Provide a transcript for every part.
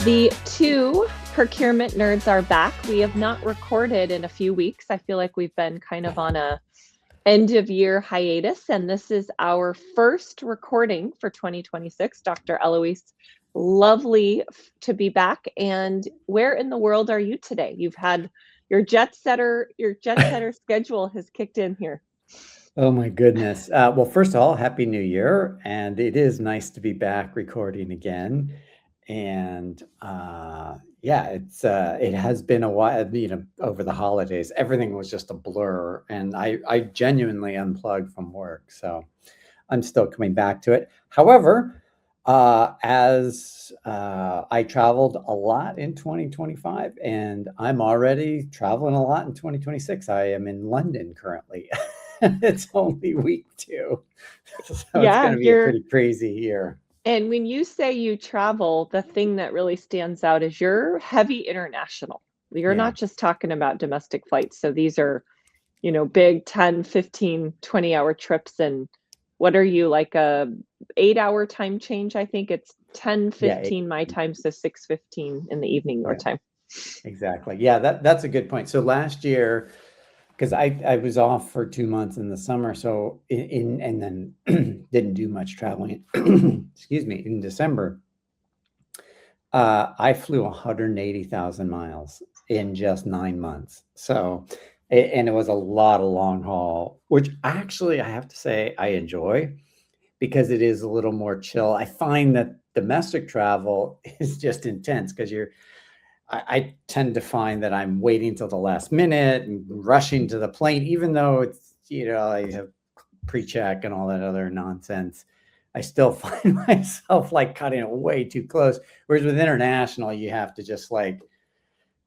The two procurement nerds are back. We have not recorded in a few weeks. I feel like we've been kind of on a end of year hiatus, and this is our first recording for 2026. Dr. Elouise, lovely to be back. And where in the world are you today? You've had your jet setter schedule has kicked in here. Oh my goodness. Well, first of all, Happy New Year. And it is nice to be back recording again. And yeah, it has been a while, over the holidays. Everything was just a blur. And I genuinely unplugged from work. So I'm still coming back to it. However, as I traveled a lot in 2025, and I'm already traveling a lot in 2026. I am in London currently. It's only week 2. So it's going to be a pretty crazy year. And when you say you travel, the thing that really stands out is you're heavy international. You're not just talking about domestic flights. So these are, big 10, 15, 20-hour trips. And what are you, like a 8-hour time change? I think it's 10:15 my time, so 6:15 in the evening your time. Exactly. Yeah, that's a good point. So last year, because I was off for 2 months in the summer, so and then didn't do much traveling. Excuse me, in December, I flew 180,000 miles in just 9 months. So, and it was a lot of long haul, which actually I have to say I enjoy because it is a little more chill. I find that domestic travel is just intense because I tend to find that I'm waiting till the last minute and rushing to the plane, even though it's, I have pre-check and all that other nonsense. I still find myself like cutting it way too close. Whereas with international, you have to just like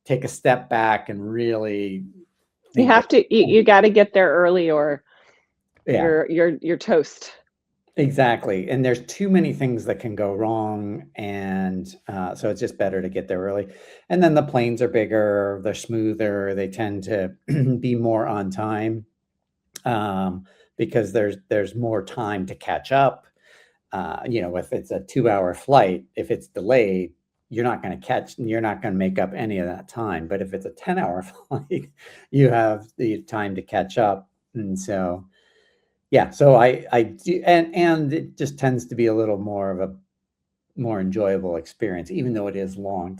take a step back and really. You got to get there early or you're toast. Exactly. And there's too many things that can go wrong. And so it's just better to get there early. And then the planes are bigger, they're smoother, they tend to be more on time because there's more time to catch up. If it's a 2-hour flight, if it's delayed, you're not going to make up any of that time. But if it's a 10-hour flight, you have the time to catch up. And so yeah, so I do, and it just tends to be a little more of a more enjoyable experience, even though it is long.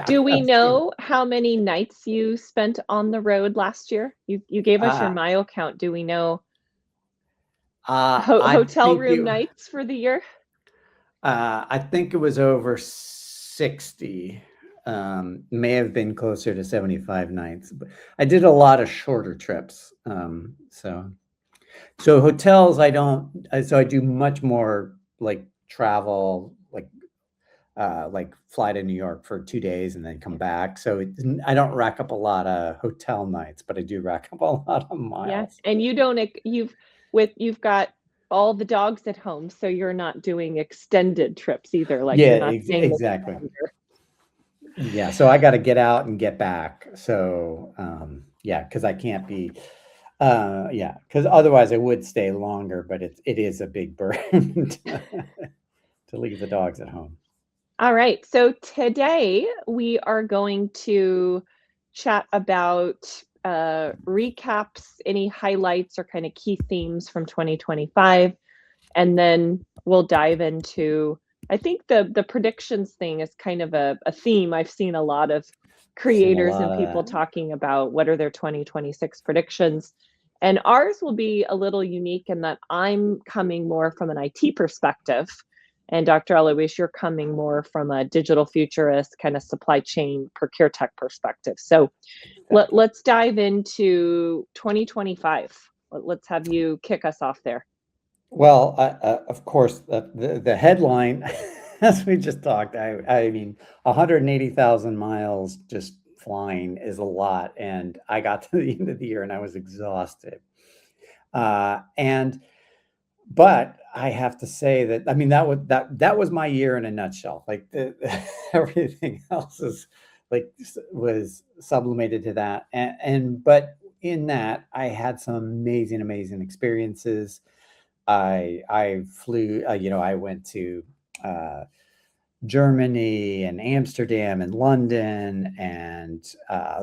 Do we know how many nights you spent on the road last year? You gave us your mile count. Do we know hotel room nights for the year? I think it was over 60. May have been closer to 75 nights. But I did a lot of shorter trips. So hotels, I do much more like travel, like fly to New York for 2 days and then come back. So I don't rack up a lot of hotel nights, but I do rack up a lot of miles. Yes, and you've got all the dogs at home, so you're not doing extended trips either. Like you're not exactly. Yeah, so I got to get out and get back. So because I can't be. Because otherwise I would stay longer, but it is a big burden to leave the dogs at home. All right. So today we are going to chat about recaps, any highlights or kind of key themes from 2025. And then we'll dive into, I think the predictions thing is kind of a theme. I've seen a lot of creators and people talking about what are their 2026 predictions. And ours will be a little unique in that I'm coming more from an IT perspective. And Dr. Elouise, you're coming more from a digital futurist kind of supply chain procure tech perspective. So let's dive into 2025. Let's have you kick us off there. Well, of course, the headline, as we just talked, I mean, 180,000 miles just flying is a lot. And I got to the end of the year and I was exhausted. But I have to say that, I mean, that was my year in a nutshell. Like everything else was sublimated to that. But in that, I had some amazing experiences. I flew, I went to Germany and Amsterdam and London and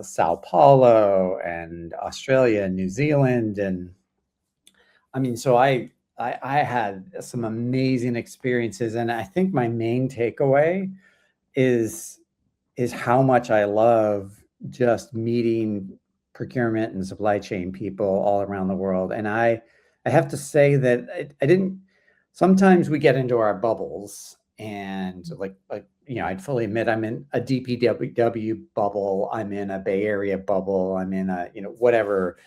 Sao Paulo and Australia and New Zealand. And I mean, so I had some amazing experiences. And I think my main takeaway is how much I love just meeting procurement and supply chain people all around the world. And I have to say that I didn't, sometimes we get into our bubbles and like, I'd fully admit I'm in a DPW bubble. I'm in a Bay Area bubble. I'm in a, whatever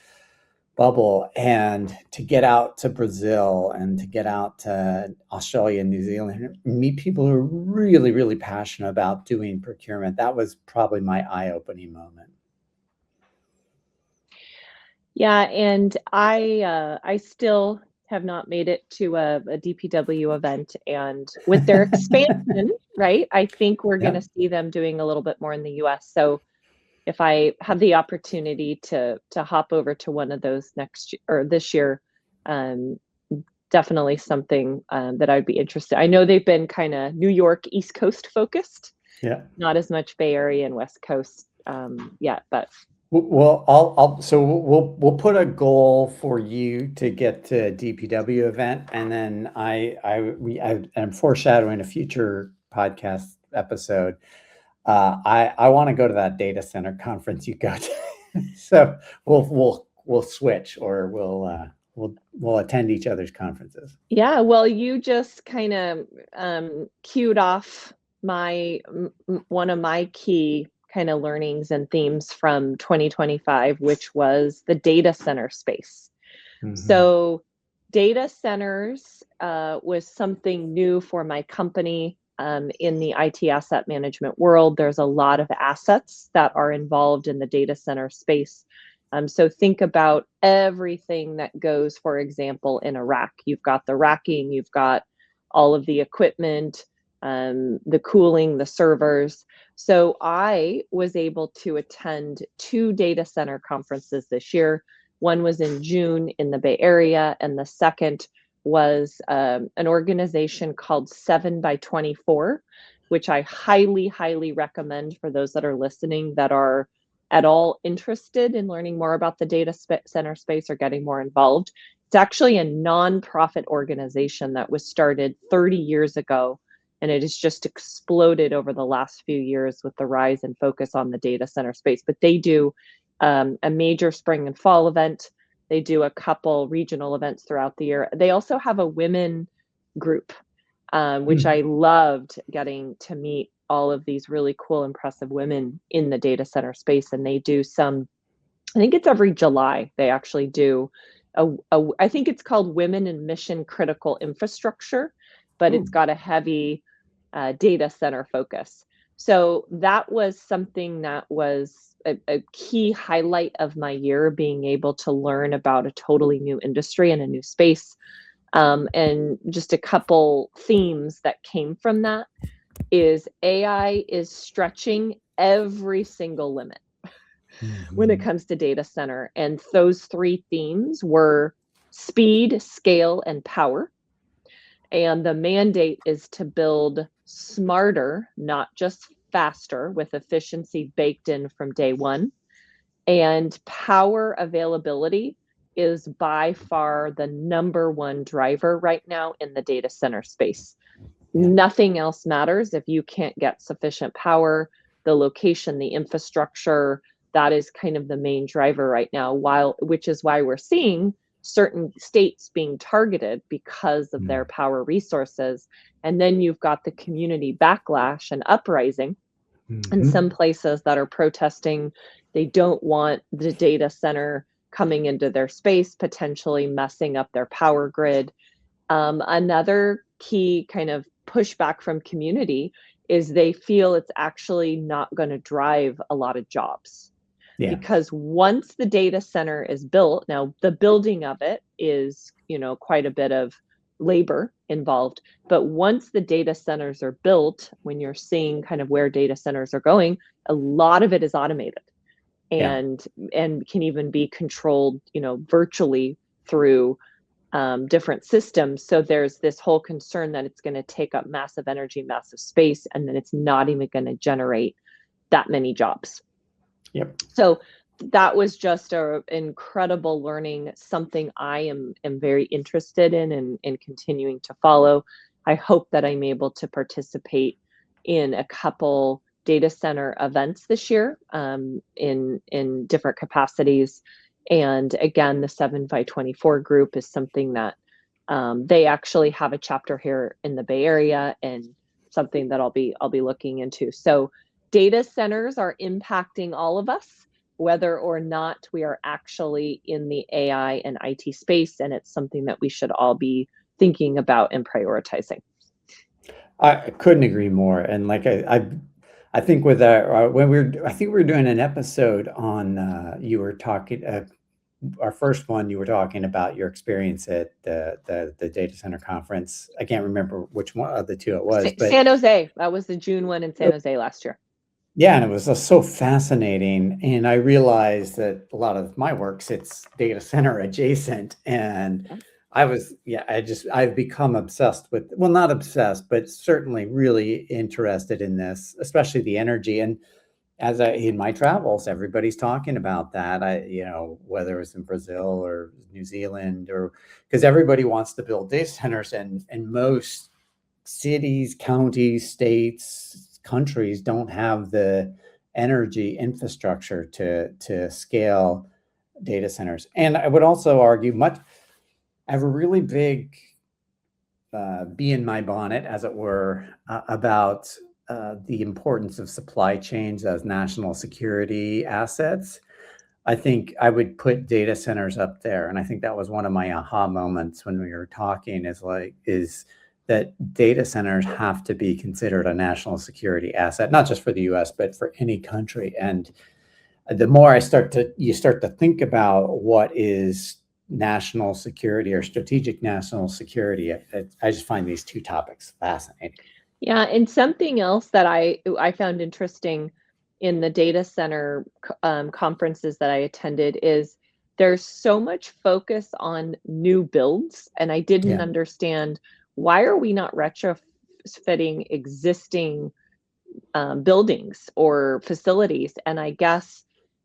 bubble. And to get out to Brazil and to get out to Australia and New Zealand, meet people who are really, really passionate about doing procurement. That was probably my eye-opening moment. Yeah, and I still have not made it to a DPW event, and with their expansion, right? I think we're going to see them doing a little bit more in the US. So if I have the opportunity to hop over to one of those next or this year, definitely something that I'd be interested. I know they've been kind of New York East Coast focused, not as much Bay Area and West Coast yet, but. Well, so we'll put a goal for you to get to a DPW event, and then I'm foreshadowing a future podcast episode. I want to go to that data center conference you go to, so we'll switch, or we'll attend each other's conferences. Yeah, well, you just kind of cued off one of my key kind of learnings and themes from 2025, which was the data center space. Mm-hmm. So data centers was something new for my company. In the IT asset management world, there's a lot of assets that are involved in the data center space. So think about everything that goes, for example, in a rack. You've got the racking, you've got all of the equipment, the cooling, the servers. So I was able to attend 2 data center conferences this year. One was in June in the Bay Area, and the second was an organization called 7x24, which I highly, highly recommend for those that are listening that are at all interested in learning more about the data center space or getting more involved. It's actually a nonprofit organization that was started 30 years ago, and it has just exploded over the last few years with the rise and focus on the data center space. But they do a major spring and fall event. They do a couple regional events throughout the year. They also have a women group, which I loved getting to meet all of these really cool, impressive women in the data center space. And they do some, I think it's every July, they actually do I think it's called Women in Mission Critical Infrastructure, but it's got a heavy data center focus. So that was something that was a key highlight of my year, being able to learn about a totally new industry and a new space. And just a couple themes that came from that is AI is stretching every single limit when it comes to data center. And those 3 themes were speed, scale, and power. And the mandate is to build smarter, not just faster, with efficiency baked in from day one. And power availability is by far the #1 driver right now in the data center space. Nothing else matters if you can't get sufficient power, the location, the infrastructure. That is kind of the main driver right now, which is why we're seeing certain states being targeted because of their power resources. And then you've got the community backlash and uprising in some places that are protesting. They don't want the data center coming into their space, potentially messing up their power grid. Another key kind of pushback from community is they feel it's actually not going to drive a lot of jobs. Because once the data center is built, now the building of it is, quite a bit of labor involved, but once the data centers are built, when you're seeing kind of where data centers are going, a lot of it is automated and can even be controlled, virtually through different systems. So there's this whole concern that it's going to take up massive energy, massive space, and then it's not even going to generate that many jobs. Yep. So that was just an incredible learning, something I am very interested in and continuing to follow. I hope that I'm able to participate in a couple data center events this year in different capacities. And again, the 7x24 group is something that they actually have a chapter here in the Bay Area, and something that I'll be looking into. So data centers are impacting all of us, whether or not we are actually in the AI and IT space, and it's something that we should all be thinking about and prioritizing. I couldn't agree more. And like I think with I think we were doing an episode on you were talking our first one, you were talking about your experience at the data center conference. I can't remember which one of the two it was, but San Jose. That was the June one in San Jose last year. yeah, and it was so fascinating. And I realized that a lot of my work sits data center adjacent. And I've become obsessed with, well, not obsessed, but certainly really interested in this, especially the energy. And in my travels, everybody's talking about that. Whether it's in Brazil or New Zealand, or because everybody wants to build data centers, and most cities, counties, states, countries don't have the energy infrastructure to scale data centers. And I would also argue I have a really big bee in my bonnet, as it were, about the importance of supply chains as national security assets. I think I would put data centers up there. And I think that was one of my aha moments when we were talking, is that data centers have to be considered a national security asset, not just for the US, but for any country. And the more you start to think about what is national security or strategic national security, I just find these two topics fascinating. Yeah, and something else that I found interesting in the data center conferences that I attended is there's so much focus on new builds, and I didn't understand, why are we not retrofitting existing buildings or facilities? And I guess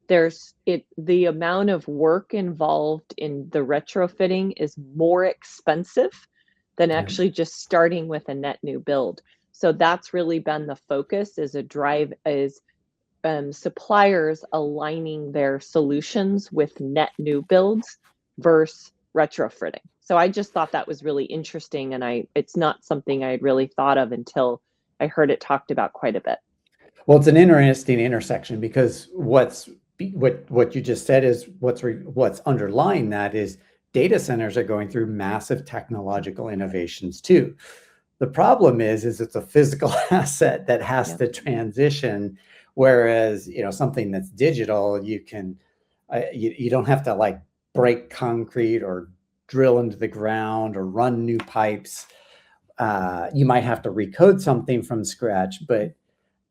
the amount of work involved in the retrofitting is more expensive than actually just starting with a net new build. So that's really been the focus, is suppliers aligning their solutions with net new builds versus retrofitting. So I just thought that was really interesting, and it's not something I had really thought of until I heard it talked about quite a bit. Well, it's an interesting intersection, because what you just said is what's underlying that is data centers are going through massive technological innovations too. The problem is it's a physical asset that has to transition, whereas something that's digital, you don't have to like break concrete or drill into the ground or run new pipes. You might have to recode something from scratch, but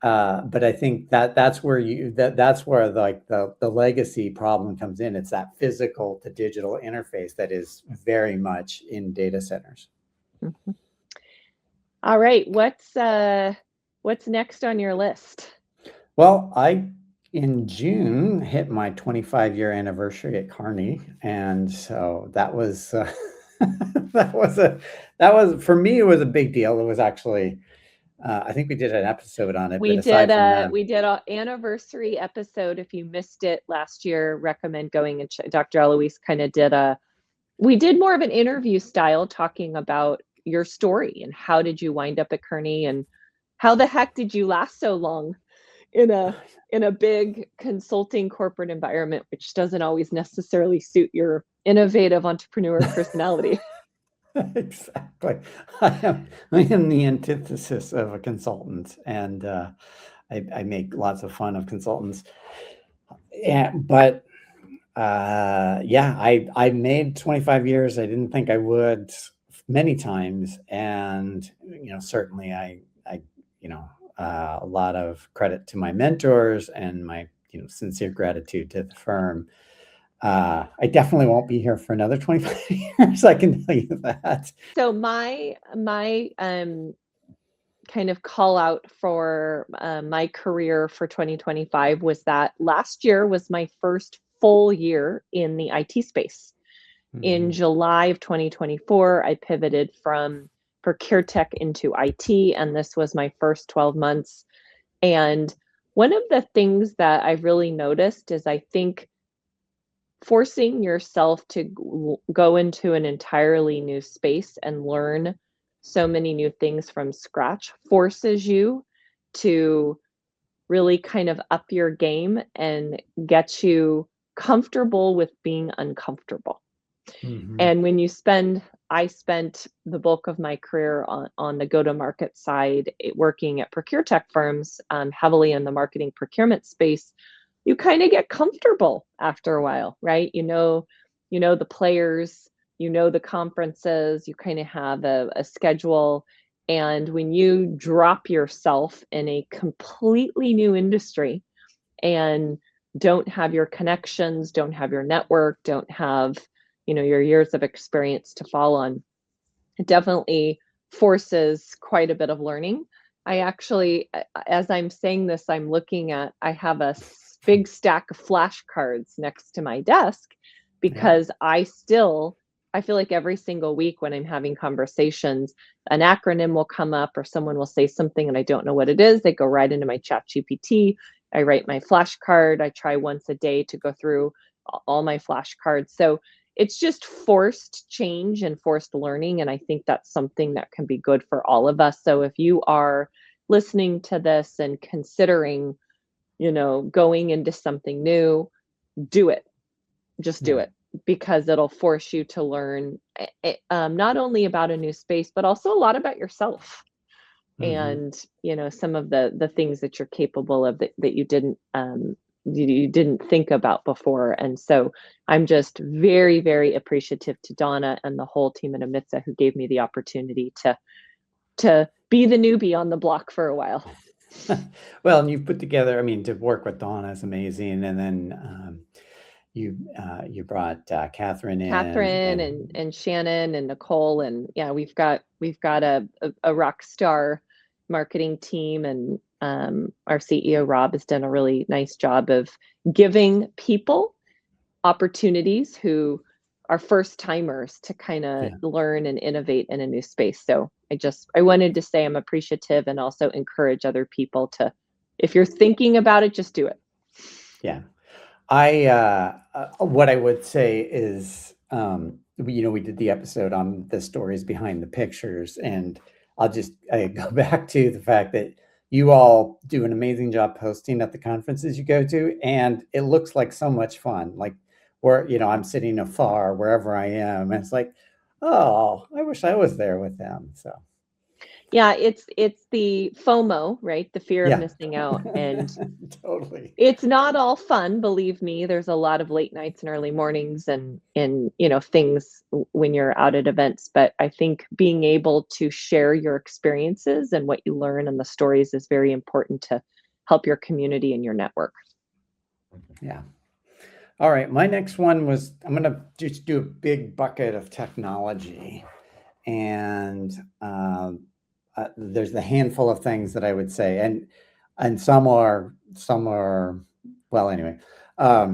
I think that's where like the legacy problem comes in. It's that physical to digital interface that is very much in data centers. Mm-hmm. All right, what's next on your list? Well, in June hit my 25-year anniversary at Kearney, and so that was for me, it was a big deal. It was actually I think we did an episode on it. We did an anniversary episode. If you missed it last year, recommend going and check. Dr. Elouise kind of we did more of an interview style, talking about your story and how did you wind up at Kearney, and how the heck did you last so long in a big consulting corporate environment, which doesn't always necessarily suit your innovative entrepreneur personality. Exactly. I am the antithesis of a consultant, and I make lots of fun of consultants. But I made 25 years. I didn't think I would, many times, and certainly I a lot of credit to my mentors and my sincere gratitude to the firm. I definitely won't be here for another 25 years. I can tell you that. So my kind of call out for my career for 2025 was that last year was my first full year in the IT space. In July of 2024, I pivoted from procure tech into IT, and this was my first 12 months. And one of the things that I really noticed is I think forcing yourself to go into an entirely new space and learn so many new things from scratch forces you to really kind of up your game and get you comfortable with being uncomfortable. And when you I spent the bulk of my career on the go-to-market side, working at procure tech firms, heavily in the marketing procurement space. You kind of get comfortable after a while, right? You know the players, you know the conferences, you kind of have a schedule. And when you drop yourself in a completely new industry and don't have your connections, don't have your network, don't have, your years of experience to fall on, it definitely forces quite a bit of learning. I actually, as I'm saying this, I have a big stack of flashcards next to my desk because I feel like every single week when I'm having conversations, an acronym will come up or someone will say something and I don't know what it is. They go right into my chat GPT. I write my flashcard. I try once a day to go through all my flashcards. So it's just forced change and forced learning. And I think that's something that can be good for all of us. So if you are listening to this and considering, going into something new, do it. Just do it, because it'll force you to learn not only about a new space, but also a lot about yourself. And some of the things that you're capable of that you didn't think about before. And so I'm just very, very appreciative to Donna and the whole team at Emitsa who gave me the opportunity to be the newbie on the block for a while. Well, and you've put together, I mean, to work with Donna is amazing. And then you brought Catherine in. Catherine and Shannon and Nicole. And yeah, we've got a rock star marketing team, and our CEO Rob has done a really nice job of giving people opportunities who are first timers to kind of learn and innovate in a new space. So I wanted to say I'm appreciative and also encourage other people to, if you're thinking about it, just do it. Yeah. What I would say is, we did the episode on the stories behind the pictures, and I go back to the fact that you all do an amazing job posting at the conferences you go to, and it looks like so much fun. Like where, I'm sitting afar wherever I am, and it's like, oh, I wish I was there with them. So. Yeah, it's the FOMO, right? The fear of missing out. And totally. It's not all fun, believe me. There's a lot of late nights and early mornings and things when you're out at events. But I think being able to share your experiences and what you learn and the stories is very important to help your community and your network. Yeah. All right. My next one was, I'm going to just do a big bucket of technology. And there's a handful of things that I would say, and some are well, anyway. Try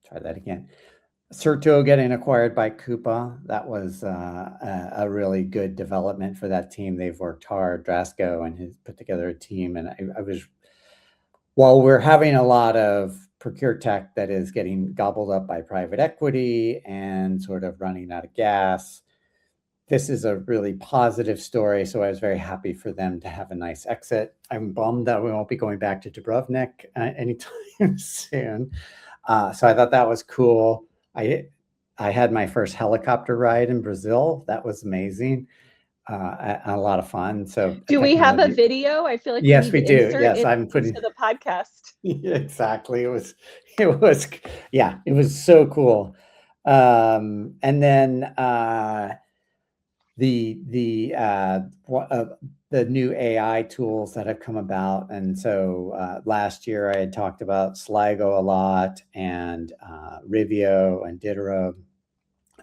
that again. Certo getting acquired by Coupa, that was a really good development for that team. They've worked hard. Drasko and has put together a team, and while we're having a lot of procure tech that is getting gobbled up by private equity and sort of running out of gas, this is a really positive story. So I was very happy for them to have a nice exit. I'm bummed that we won't be going back to Dubrovnik anytime soon. So I thought that was cool. I had my first helicopter ride in Brazil. That was amazing. A lot of fun. So do we have a video? I feel like yes, we do. Yes, I'm putting into the podcast. Yeah, exactly. It was it was so cool. And then the new AI tools that have come about. And so last year I had talked about Sligo a lot, and Rivio and Ditero.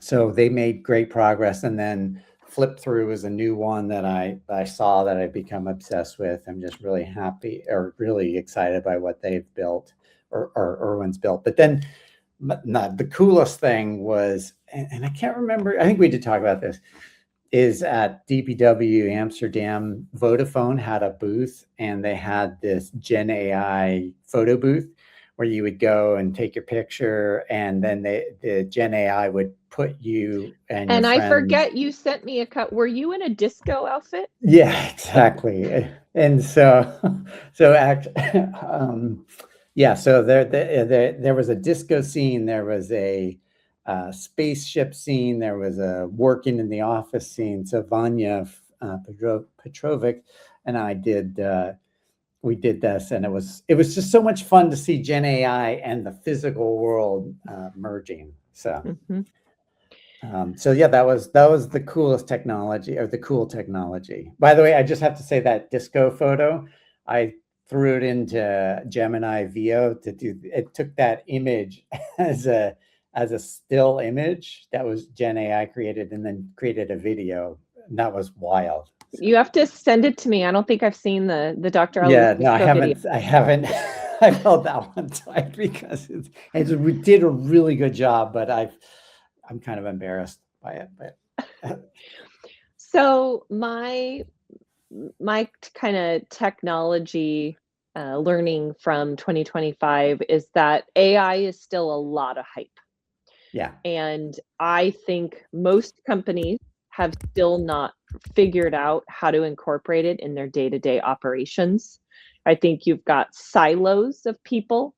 So they made great progress. And then Flip Through is a new one that I saw that I've become obsessed with. I'm just really happy, or really excited by what they've built, or Irwin's built. But then the coolest thing was, and I can't remember, I think we did talk about this, is at DPW Amsterdam, Vodafone had a booth, and they had this Gen AI photo booth where you would go and take your picture, and then the Gen AI would put you and your And I friends. forget, you sent me a cut. Were you in a disco outfit? Yeah, exactly. And so yeah, so there was a disco scene, there was a spaceship scene, there was a working in the office scene. So Vanya Petrovic and I did we did this, and it was just so much fun to see Gen AI and the physical world merging. So so yeah, that was the coolest technology, or the cool technology. By the way, I just have to say that disco photo, I threw it into Gemini VO to do. It took that image as a still image that was Gen AI created, and then created a video. And that was wild. You have to send it to me. I don't think I've seen the Dr. Elouise Yeah, no, I disco video. haven't. I held that one tight because we did a really good job, but I'm kind of embarrassed by it. But So my kind of technology learning from 2025 is that AI is still a lot of hype. yeah, And I think most companies have still not figured out how to incorporate it in their day-to-day operations. I think you've got silos of people,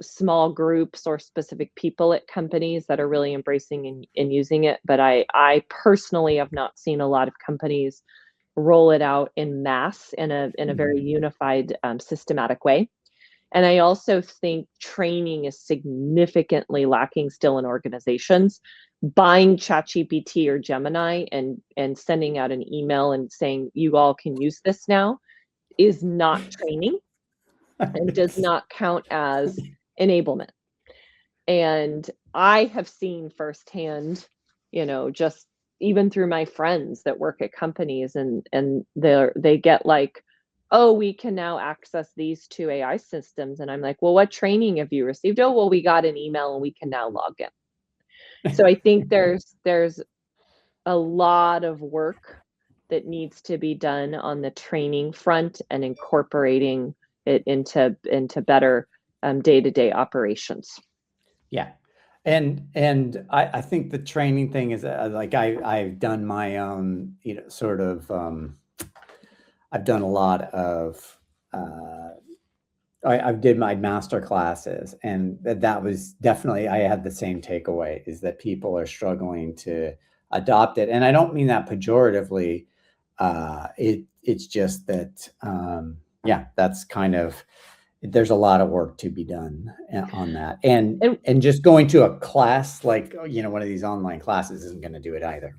small groups or specific people at companies that are really embracing and using it. But I personally have not seen a lot of companies roll it out in mass in a very unified, systematic way. And I also think training is significantly lacking still in organizations. Buying ChatGPT or Gemini and sending out an email and saying you all can use this now is not training and does not count as enablement. And I have seen firsthand, just even through my friends that work at companies, and they get like, oh, we can now access these two AI systems. And I'm like, well, what training have you received? Oh, well, we got an email and we can now log in. So I think there's a lot of work that needs to be done on the training front and incorporating it into better day-to-day operations. yeah, and I think the training thing is like I've done my own, sort of. I've done a lot of. I did my master classes, and that was definitely, I had the same takeaway, is that people are struggling to adopt it. And I don't mean that pejoratively. It's just that, yeah, that's kind of, there's a lot of work to be done on that. And just going to a class, like, one of these online classes isn't going to do it either.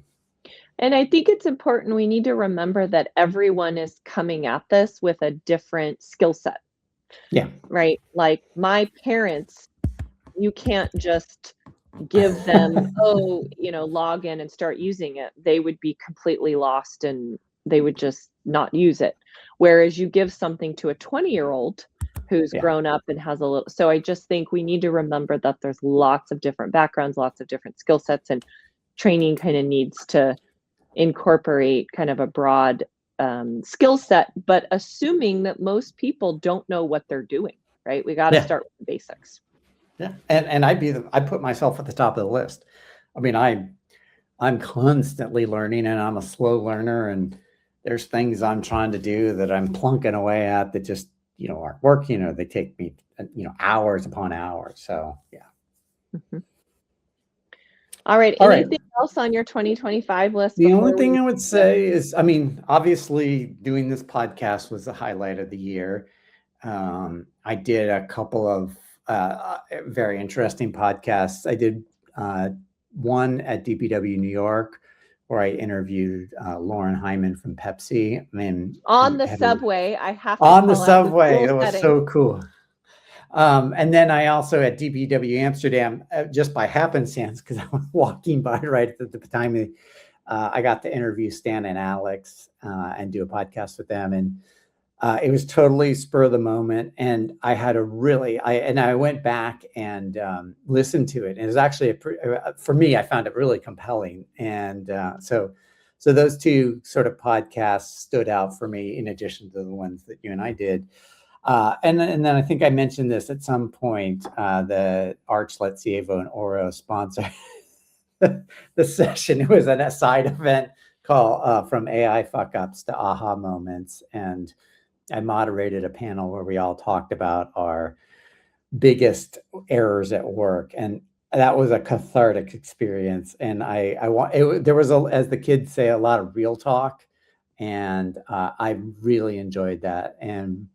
And I think it's important, we need to remember that everyone is coming at this with a different skill set. Yeah. Right? Like my parents, you can't just give them, oh, log in and start using it. They would be completely lost and they would just not use it. Whereas you give something to a 20-year-old who's grown up and has a little. So I just think we need to remember that there's lots of different backgrounds, lots of different skill sets, and training kind of needs to incorporate kind of a broad skill set, but assuming that most people don't know what they're doing, right? We got to start with the basics. Yeah, and I put myself at the top of the list. I mean, I'm constantly learning, and I'm a slow learner, and there's things I'm trying to do that I'm plunking away at that just, aren't working, or they take me, hours upon hours. So yeah. Mm-hmm. All right. Anything else on your 2025 list? The only thing I would say is, I mean, obviously doing this podcast was the highlight of the year. I did a couple of very interesting podcasts. I did one at DPW New York where I interviewed Lauren Hyman from Pepsi. I mean, on the subway, I have to on the call out subway. the It was setting. so cool. And then I also at DPW Amsterdam, just by happenstance, because I was walking by right at the time, I got to interview Stan and Alex and do a podcast with them. And it was totally spur of the moment. And I had I went back and listened to it. And it was actually, for me, I found it really compelling. And so those two sort of podcasts stood out for me in addition to the ones that you and I did. And then I think I mentioned this at some point, the Arch, Let's and Oro sponsor the session. It was a side event called From AI Fuck-Ups to Aha Moments. And I moderated a panel where we all talked about our biggest errors at work. And that was a cathartic experience. And there was, as the kids say, a lot of real talk. And I really enjoyed that. And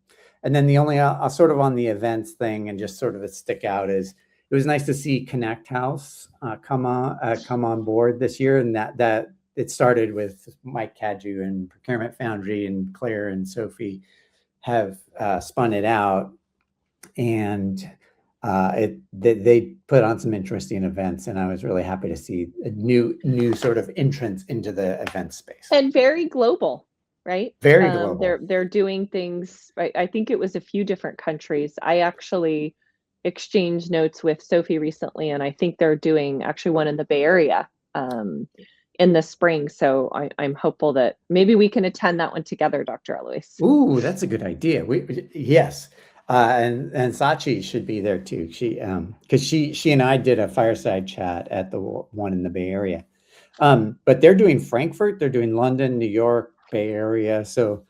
then the only sort of on the events thing and just sort of a stick out is it was nice to see Connect House come on board this year, and that it started with Mike Cadju and Procurement Foundry, and Claire and Sophie have spun it out, and they put on some interesting events, and I was really happy to see a new sort of entrance into the event space. And very global. Right? Very global. They're doing things, right? I think it was a few different countries. I actually exchanged notes with Sophie recently, and I think they're doing actually one in the Bay Area in the spring. So I'm hopeful that maybe we can attend that one together, Dr. Elouise. Ooh, that's a good idea. Yes. And Sachi should be there too. Because she and I did a fireside chat at the one in the Bay Area. But they're doing Frankfurt, they're doing London, New York, Bay Area. So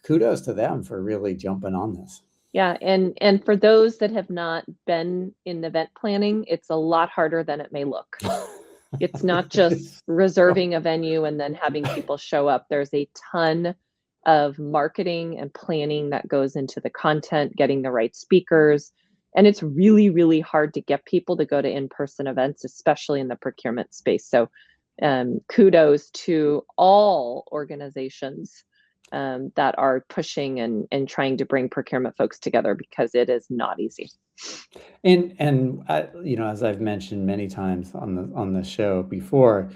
kudos to them for really jumping on this. Yeah, and for those that have not been in event planning, it's a lot harder than it may look. It's not just reserving a venue and then having people show up. There's a ton of marketing and planning that goes into the content, getting the right speakers. And it's really, really hard to get people to go to in-person events, especially in the procurement space. So kudos to all organizations that are pushing and trying to bring procurement folks together, because it is not easy. And as I've mentioned many times on the show before,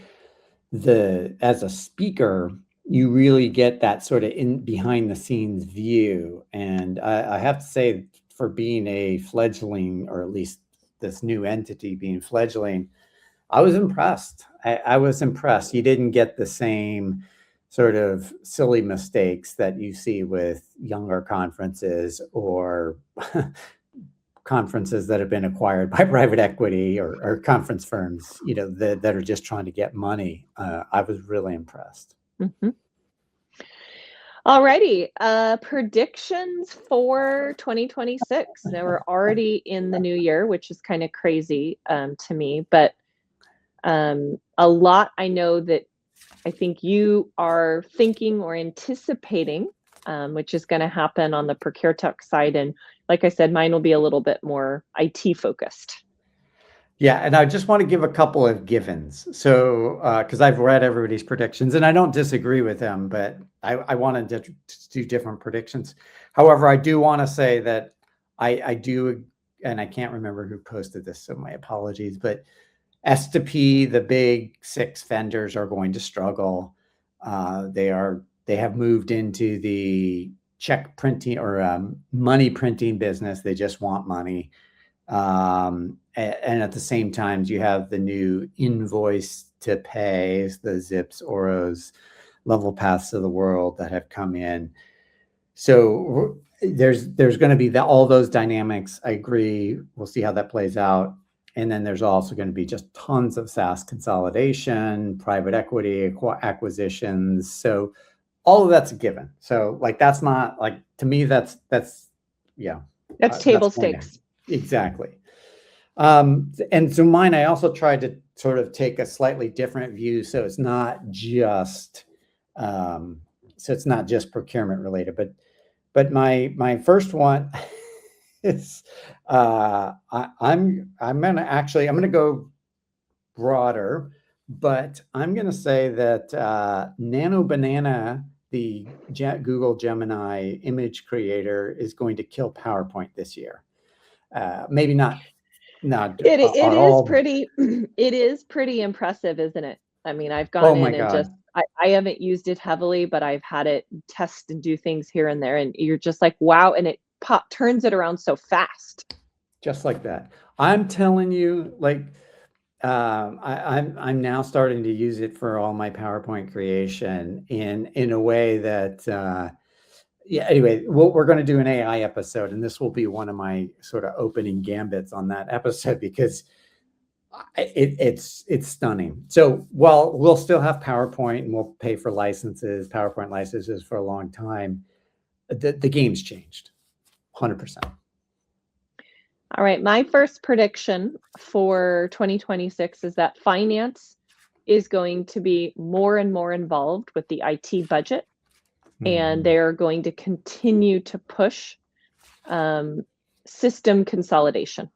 as a speaker, you really get that sort of in behind the scenes view. And I have to say, for being a fledgling, or at least this new entity being fledgling, I was impressed. I was impressed. You didn't get the same sort of silly mistakes that you see with younger conferences or conferences that have been acquired by private equity or conference firms, that are just trying to get money. I was really impressed. Mm-hmm. All righty. Predictions for 2026. Now we're already in the new year, which is kind of crazy to me, but a lot I know that I think you are thinking or anticipating, which is going to happen on the ProcureTech side. And like I said, mine will be a little bit more IT focused. Yeah, and I just want to give a couple of givens. So, because I've read everybody's predictions and I don't disagree with them, but I wanted to do different predictions. However, I do want to say that I do, and I can't remember who posted this, so my apologies, but S2P, the big 6 vendors, are going to struggle. They have moved into the check printing or money printing business. They just want money. And at the same time, you have the new invoice to pay, the Zips, Oros, Level Paths of the world that have come in. So there's going to be all those dynamics. I agree. We'll see how that plays out. And then there's also going to be just tons of SaaS consolidation, private equity acquisitions. So all of that's a given. So that's not to me, that's table stakes. Exactly. And so mine, I also tried to sort of take a slightly different view. So it's not just procurement related, but my first one is I'm going to go broader. But I'm going to say that Nano Banana, the Google Gemini image creator, is going to kill PowerPoint this year. Maybe not It is all. pretty it is pretty impressive, isn't it? I mean, I've Oh gone my in and just God. I haven't used it heavily, but I've had it test and do things here and there, and you're just like, wow, and it turns it around so fast. Just like that. I'm telling you, like, I'm now starting to use it for all my PowerPoint creation in a way that yeah. Anyway, we're going to do an AI episode, and this will be one of my sort of opening gambits on that episode because it's stunning. So while we'll still have PowerPoint and we'll pay for PowerPoint licenses for a long time, the game's changed 100%. All right, my first prediction for 2026 is that finance is going to be more and more involved with the IT budget, and they're going to continue to push system consolidation.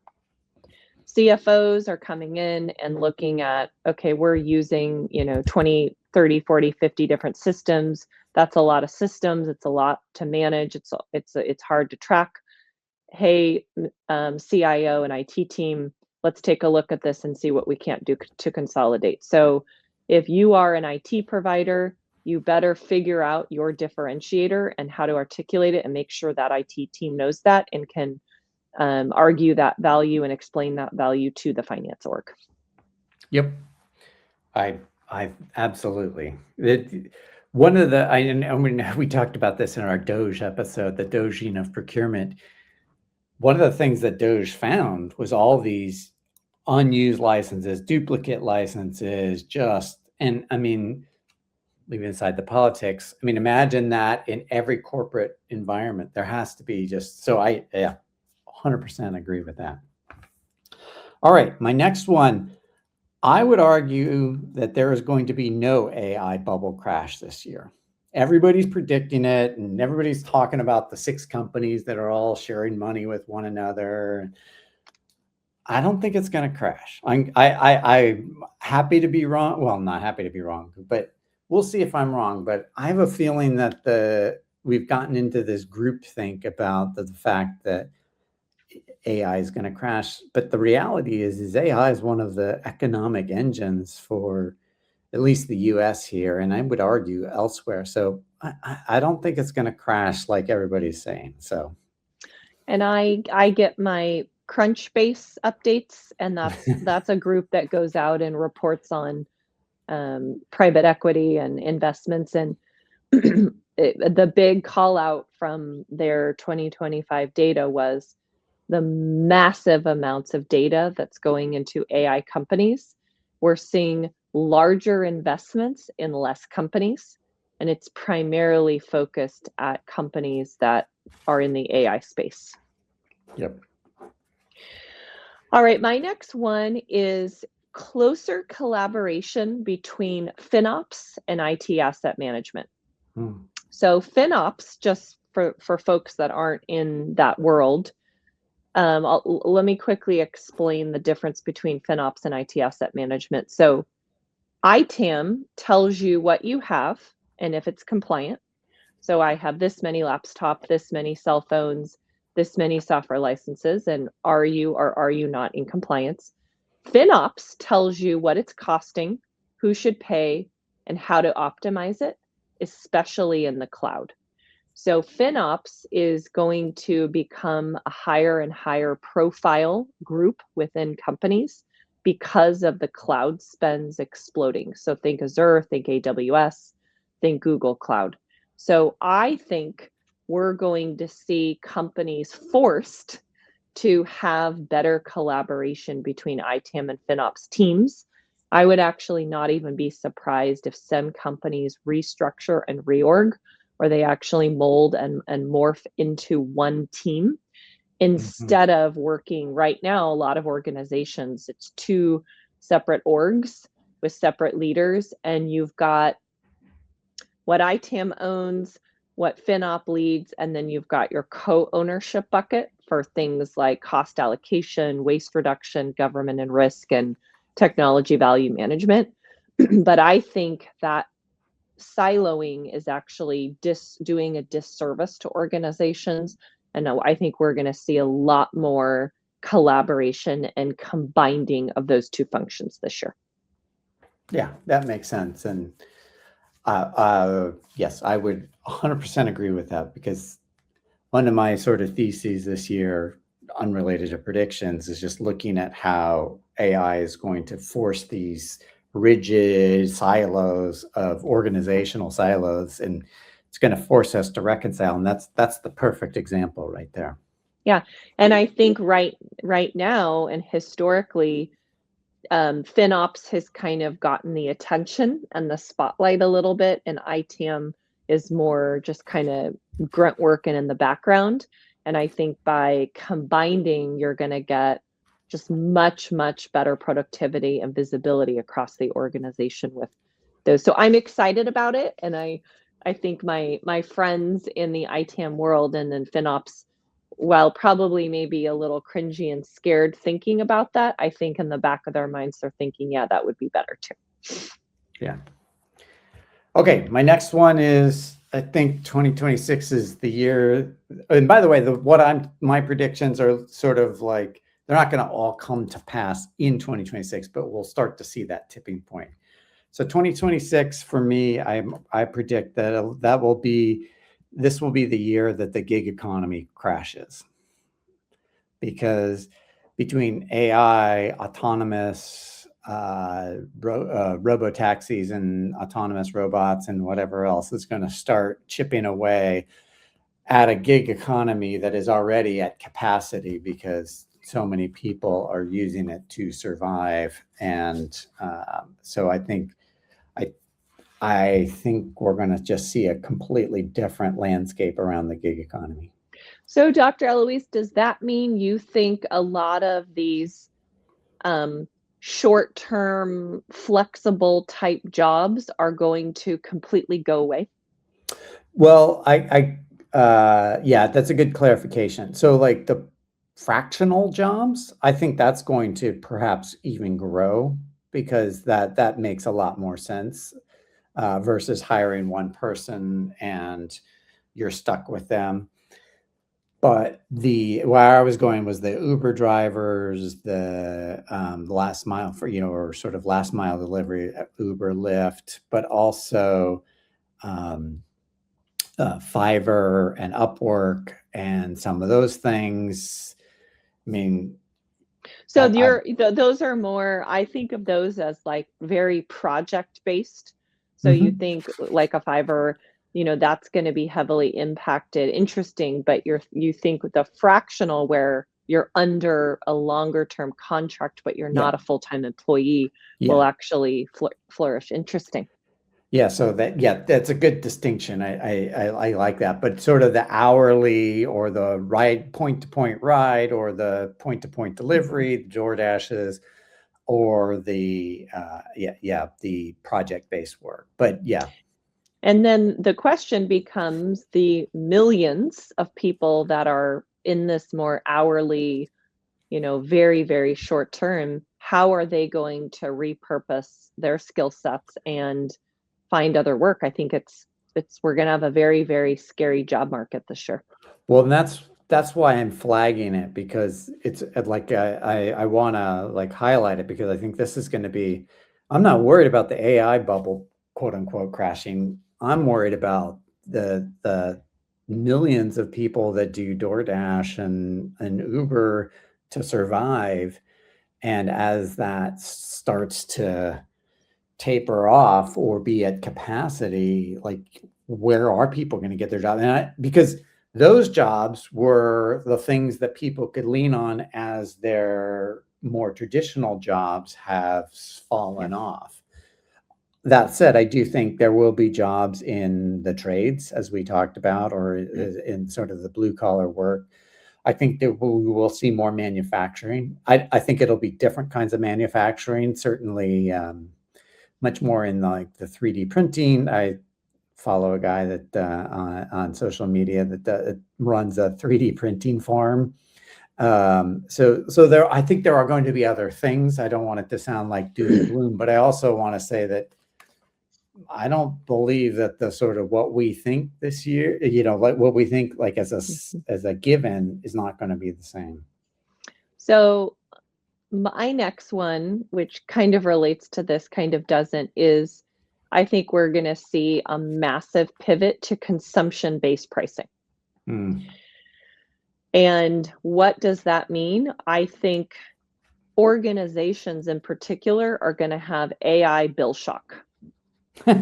CFOs are coming in and looking at, okay, we're using, 20, 30, 40, 50 different systems. That's a lot of systems. It's a lot to manage. It's hard to track. Hey, CIO and IT team, let's take a look at this and see what we can't do to consolidate. So if you are an IT provider, you better figure out your differentiator and how to articulate it and make sure that IT team knows that and can argue that value and explain that value to the finance org. Yep. I absolutely. One of the, I mean, we talked about this in our Doge episode, the Doging of procurement. One of the things that Doge found was all these unused licenses, duplicate licenses, and I mean, leaving aside the politics, I mean, imagine that in every corporate environment, there has to be yeah, 100% agree with that. All right, my next one. I would argue that there is going to be no AI bubble crash this year. Everybody's predicting it, and everybody's talking about the 6 companies that are all sharing money with one another. I don't think it's going to crash. I'm happy to be wrong. Well, not happy to be wrong, but we'll see if I'm wrong. But I have a feeling that we've gotten into this groupthink about the fact that AI is going to crash. But the reality is AI is one of the economic engines for at least the US here, and I would argue elsewhere. So I don't think it's going to crash like everybody's saying. So, and I get my Crunchbase updates, and that's a group that goes out and reports on private equity and investments. And the big call out from their 2025 data was the massive amounts of data that's going into AI companies. We're seeing larger investments in less companies, and it's primarily focused at companies that are in the AI space. yep. All right, my next one is closer collaboration between FinOps and IT asset management. So FinOps, just for folks that aren't in that world, let me quickly explain the difference between FinOps and IT asset management. So ITAM tells you what you have and if it's compliant. So I have this many laptops, this many cell phones, this many software licenses, and are you or are you not in compliance? FinOps tells you what it's costing, who should pay, and how to optimize it, especially in the cloud. So FinOps is going to become a higher and higher profile group within companies because of the cloud spends exploding. So think Azure, think AWS, think Google Cloud. So I think we're going to see companies forced to have better collaboration between ITAM and FinOps teams. I would actually not even be surprised if some companies restructure and reorg, or they actually mold and morph into one team instead of working right now. A lot of organizations, it's 2 separate orgs with separate leaders, and you've got what ITAM owns, what FinOp leads, and then you've got your co-ownership bucket for things like cost allocation, waste reduction, government and risk, and technology value management. But I think that siloing is actually doing a disservice to organizations. And I think we're going to see a lot more collaboration and combining of those two functions this year. Yeah, that makes sense. And yes, I would 100% agree with that, because one of my sort of theses this year, unrelated to predictions, is just looking at how AI is going to force these rigid silos of organizational silos, and it's going to force us to reconcile. And that's the perfect example right there. Yeah, and I think right now and historically, FinOps has kind of gotten the attention and the spotlight a little bit, and ITAM is more just kind of grunt working in the background. And I think by combining, you're going to get just much better productivity and visibility across the organization with those. So I'm excited about it, and I think my friends in the ITAM world and in FinOps, while probably maybe a little cringy and scared thinking about that, I think in the back of their minds they're thinking, yeah, that would be better too. Yeah. Okay, my next one is, I think 2026 is the year. And by the way, my predictions are sort of like, they're not going to all come to pass in 2026, but we'll start to see that tipping point. So 2026 for me, I predict that this will be the year that the gig economy crashes, because between AI, autonomous robo-taxis and autonomous robots and whatever else is going to start chipping away at a gig economy that is already at capacity, because so many people are using it to survive. And so I think we're going to just see a completely different landscape around the gig economy. So, Dr. Elouise, does that mean you think a lot of these short-term, flexible type jobs are going to completely go away? Well, yeah, that's a good clarification. So like the fractional jobs, I think that's going to perhaps even grow, because that makes a lot more sense versus hiring one person and you're stuck with them. But where I was going was the Uber drivers, the last mile or sort of last mile delivery, Uber, Lyft, but also Fiverr and Upwork and some of those things. I mean, so those are more, I think of those as like very project based. So you think like a Fiverr, that's going to be heavily impacted. Interesting, but you think with the fractional, where you're under a longer term contract, but you're not a full-time employee, will actually flourish. Interesting. Yeah, so that's a good distinction. I like that. But sort of the hourly or the point-to-point ride or the point-to-point delivery, the DoorDashes, or the project-based work. But yeah. And then the question becomes the millions of people that are in this more hourly, very, very short term. How are they going to repurpose their skill sets and find other work? I think we're going to have a very, very scary job market this year. Well, and that's why I'm flagging it, because it's like I want to like highlight it, because I think this is going to be. I'm not worried about the AI bubble, quote unquote, crashing. I'm worried about the millions of people that do DoorDash and Uber to survive, and as that starts to taper off or be at capacity, like where are people going to get their job? And because those jobs were the things that people could lean on as their more traditional jobs have fallen off. That said, I do think there will be jobs in the trades, as we talked about, or in sort of the blue collar work. I think that we will see more manufacturing. I think it'll be different kinds of manufacturing, certainly much more in like the 3D printing. I follow a guy that on social media that runs a 3D printing farm. So there, I think there are going to be other things. I don't want it to sound like doom and gloom, but I also want to say that I don't believe that the sort of what we think this year, like what we think like as a given is not going to be the same. So my next one, which kind of relates to this, kind of doesn't, is I think we're going to see a massive pivot to consumption-based pricing. And what does that mean? I think organizations in particular are going to have AI bill shock. I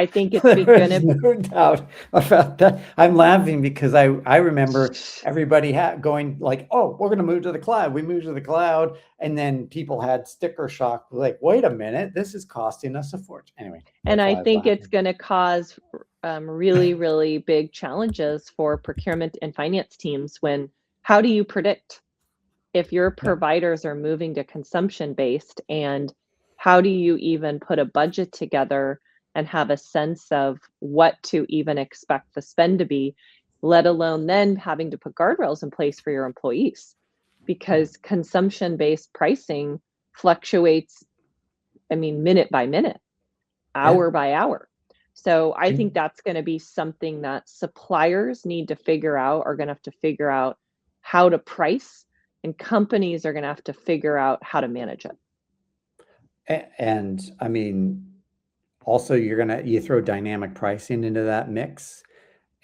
think it's going to no doubt about that. I'm laughing because I remember everybody going like, oh, we're going to move to the cloud. We moved to the cloud. And then people had sticker shock. Like, wait a minute, this is costing us a fortune. Anyway. And I think it's going to cause really, really big challenges for procurement and finance teams when, how do you predict if your providers are moving to consumption based, and how do you even put a budget together and have a sense of what to even expect the spend to be, let alone then having to put guardrails in place for your employees, because consumption-based pricing fluctuates, I mean, minute by minute, hour by hour. So I think that's going to be something that suppliers need to figure out, are going to have to figure out how to price, and companies are going to have to figure out how to manage it. And I mean, also you throw dynamic pricing into that mix,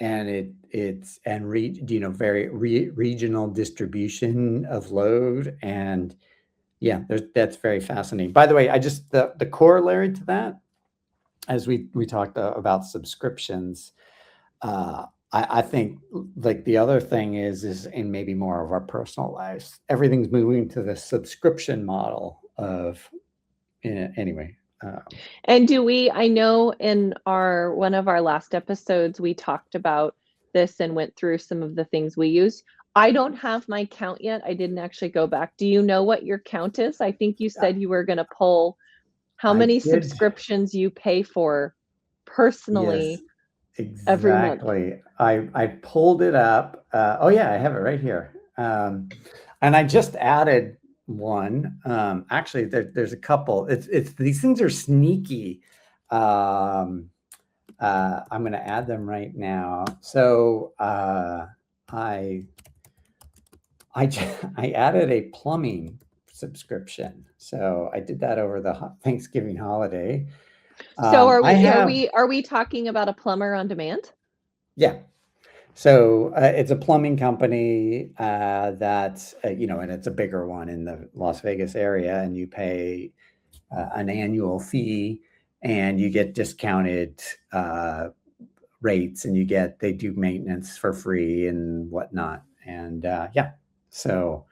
and it's very regional distribution of load, and that's very fascinating. By the way, the corollary to that, as we talked about subscriptions, I think like the other thing is in maybe more of our personal lives, everything's moving to the subscription model of anyway. And I know in one of our last episodes, we talked about this and went through some of the things we use. I don't have my count yet. I didn't actually go back. Do you know what your count is? I think you said you were going to pull how many subscriptions you pay for personally. Yes, exactly. I pulled it up. Oh yeah, I have it right here. And I just added one. Actually, there's a couple. It's these things are sneaky. I'm going to add them right now. So I added a plumbing subscription. So I did that over the Thanksgiving holiday. So are we talking about a plumber on demand? Yeah. So it's a plumbing company that's, and it's a bigger one in the Las Vegas area, and you pay an annual fee and you get discounted rates, and they do maintenance for free and whatnot. And so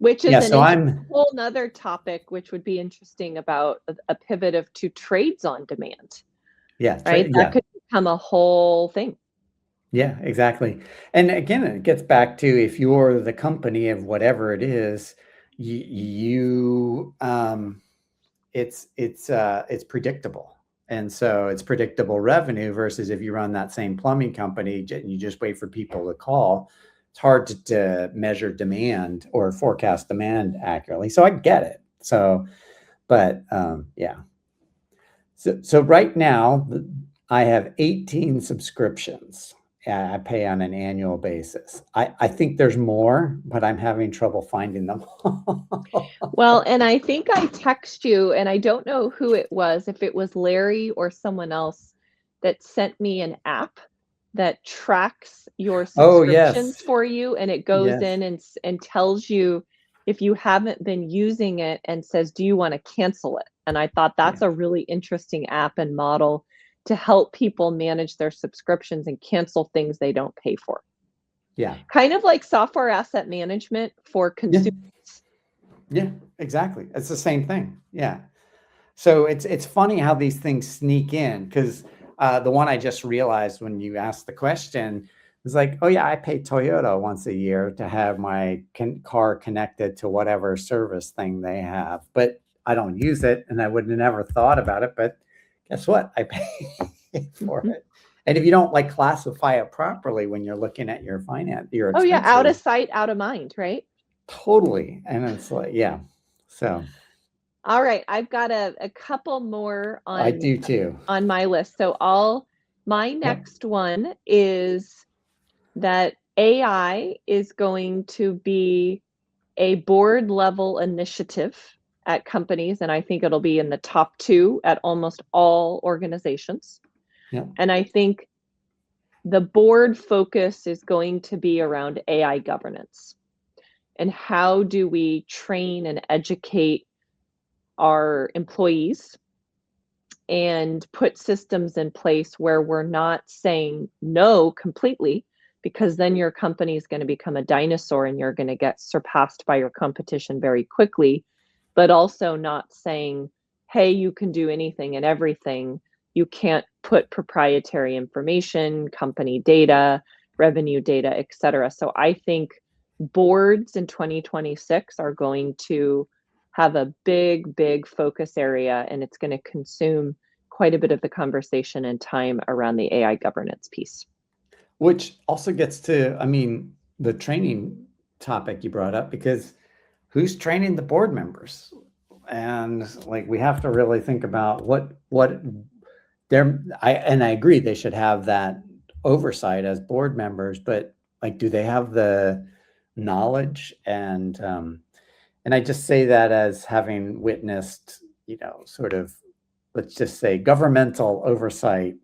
which is a whole nother topic, which would be interesting, about a pivot to trades on demand. Yeah. Right. That could become a whole thing. Yeah, exactly. And again, it gets back to, if you're the company of whatever it is, it's predictable. And so it's predictable revenue, versus if you run that same plumbing company and you just wait for people to call, it's hard to measure demand or forecast demand accurately. So I get it. So, but So right now I have 18 subscriptions. I pay on an annual basis. I think there's more, but I'm having trouble finding them. Well, and I think I text you, and I don't know who it was, if it was Larry or someone else, that sent me an app that tracks your subscriptions for you, and it goes in and tells you if you haven't been using it, and says, do you want to cancel it? And I thought that's a really interesting app and model to help people manage their subscriptions and cancel things they don't pay for. Yeah. Kind of like software asset management for consumers. Yeah, exactly. It's the same thing. Yeah. So it's funny how these things sneak in, because the one I just realized when you asked the question was like, oh yeah, I pay Toyota once a year to have my car connected to whatever service thing they have, but I don't use it, and I would have never thought about it. But guess what? I pay for it. And if you don't like classify it properly when you're looking at your your Oh yeah, out of expenses, sight, out of mind, right? totally. And it's like, yeah. So All right, I've got a couple more I do too. on my list. So my Yep. next one is that AI is going to be a board level initiative at companies, and I think it'll be in the top 2 at almost all organizations. Yep. And I think the board focus is going to be around AI governance. And how do we train and educate our employees and put systems in place where we're not saying no completely, because then your company is going to become a dinosaur and you're going to get surpassed by your competition very quickly, but also not saying, hey, you can do anything and everything. You can't put proprietary information, company data, revenue data, et cetera. So I think boards in 2026 are going to have a big focus area, and it's going to consume quite a bit of the conversation and time around the AI governance piece. Which also gets to, I mean, the training topic you brought up, because who's training the board members? And like, we have to really think about what I agree they should have that oversight as board members, but like, do they have the knowledge? And I just say that as having witnessed, sort of, let's just say, governmental oversight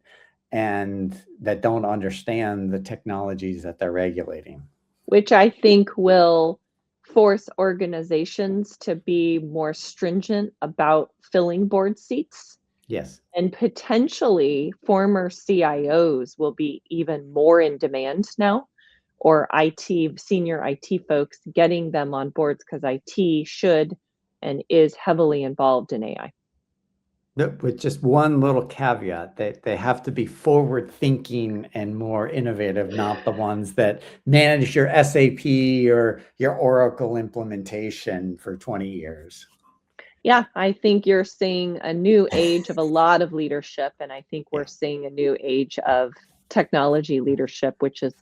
and that don't understand the technologies that they're regulating. Which I think will force organizations to be more stringent about filling board seats. Yes. And potentially former CIOs will be even more in demand now, or senior IT folks, getting them on boards because IT should and is heavily involved in AI. With just one little caveat, that they have to be forward thinking and more innovative, not the ones that manage your SAP or your Oracle implementation for 20 years. Yeah, I think you're seeing a new age of a lot of leadership, and I think we're seeing a new age of technology leadership, which is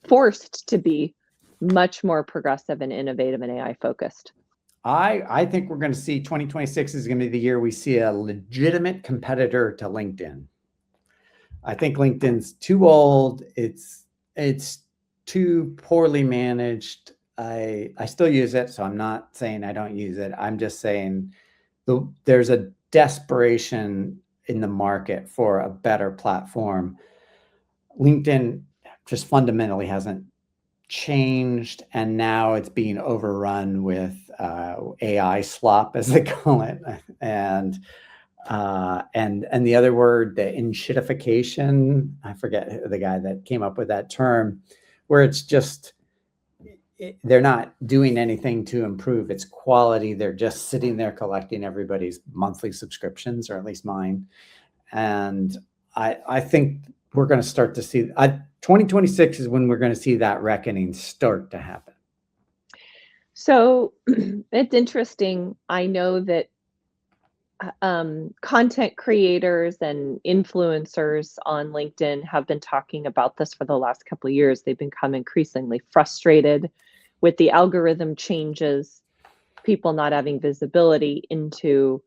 forced to be much more progressive and innovative and AI focused. I think we're going to see 2026 is going to be the year we see a legitimate competitor to LinkedIn. I think LinkedIn's too old. It's too poorly managed. I still use it, so I'm not saying I don't use it. I'm just saying there's a desperation in the market for a better platform. LinkedIn just fundamentally hasn't changed, and now it's being overrun with AI slop, as they call it, and the other word, the enshittification. I forget the guy that came up with that term, where it's just they're not doing anything to improve its quality. They're just sitting there collecting everybody's monthly subscriptions, or at least mine. And I think we're going to start to see 2026 is when we're going to see that reckoning start to happen. So it's interesting. I know that content creators and influencers on LinkedIn have been talking about this for the last couple of years. They've become increasingly frustrated with the algorithm changes, people not having visibility into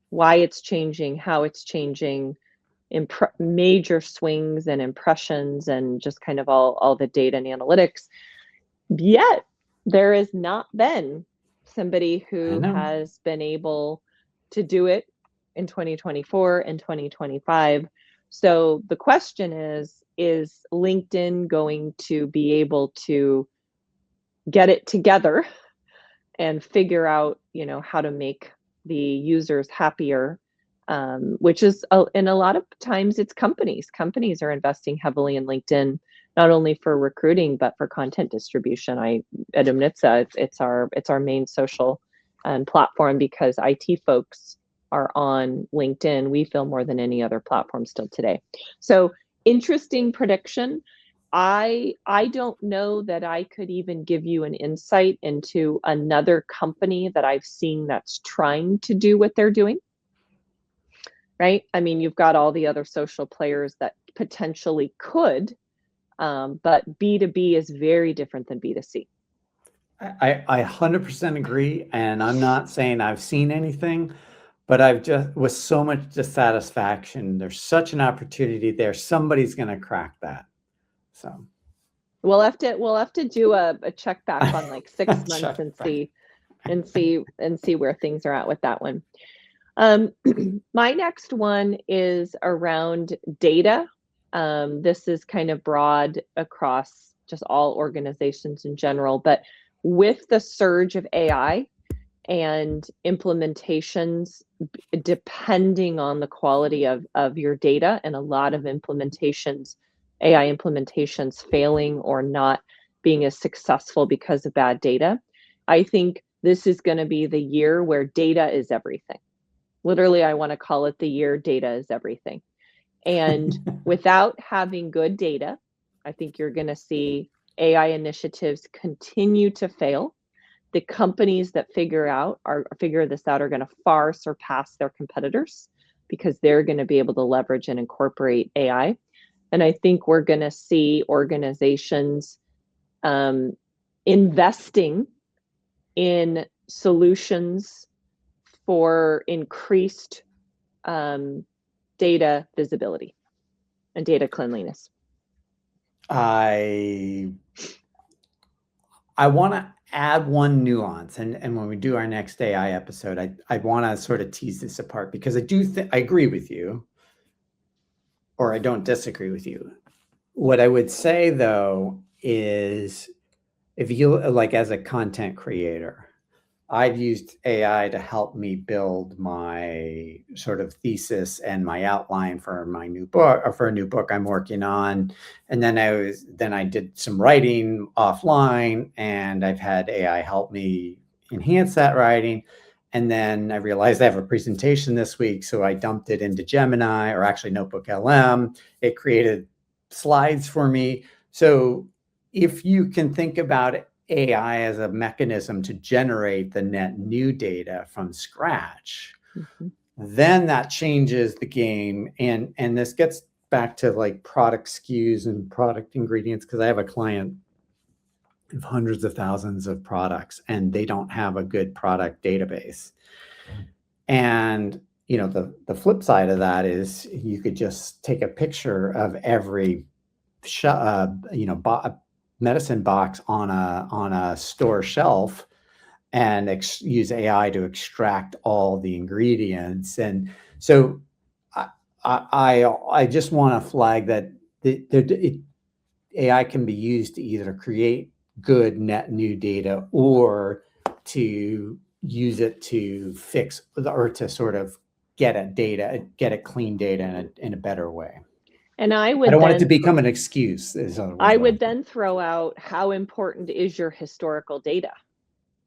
why it's changing, how it's changing, major swings and impressions, and just kind of all the data and analytics. Yet there has not been somebody who has been able to do it in 2024 and 2025. So the question is LinkedIn going to be able to get it together and figure out, how to make the users happier, which is, and a lot of times it's companies. Companies are investing heavily in LinkedIn, not only for recruiting, but for content distribution. At Emergence, it's our main social platform, because IT folks are on LinkedIn, we feel, more than any other platform still today. So interesting prediction. I don't know that I could even give you an insight into another company that I've seen that's trying to do what they're doing. Right? I mean, you've got all the other social players that potentially could, but B2B is very different than B2C. I 100% agree, and I'm not saying I've seen anything, but I've just, with so much dissatisfaction, there's such an opportunity there. Somebody's going to crack that. So we'll have to do a check back on like 6 months and see where things are at with that one. My next one is around data. This is kind of broad across just all organizations in general, but with the surge of AI and implementations, depending on the quality of your data, and a lot of implementations, AI implementations failing or not being as successful because of bad data, I think this is going to be the year where data is everything. Literally, I want to call it the year data is everything. And without having good data, I think you're going to see AI initiatives continue to fail. The companies that figure this out are going to far surpass their competitors because they're going to be able to leverage and incorporate AI. And I think we're going to see organizations investing in solutions for increased data visibility and data cleanliness. I want to add one nuance, and when we do our next AI episode, I want to sort of tease this apart, because I agree with you, or I don't disagree with you. What I would say though is, if you like, as a content creator, I've used AI to help me build my sort of thesis and my outline for my new book, or for a new book I'm working on. And then I did some writing offline, and I've had AI help me enhance that writing. And then I realized I have a presentation this week, so I dumped it into Gemini, or actually Notebook LM. It created slides for me. So if you can think about AI as a mechanism to generate the net new data from scratch, then that changes the game. And this gets back to like product SKUs and product ingredients, because I have a client of hundreds of thousands of products, and they don't have a good product database. And you know, the flip side of that is, you could just take a picture of every medicine box on a store shelf, and use AI to extract all the ingredients. And so I just want to flag that AI can be used to either create good net new data, or to use it to fix, or to sort of get at clean data in a better way. And I don't want it to become an excuse. I would then throw out, how important is your historical data?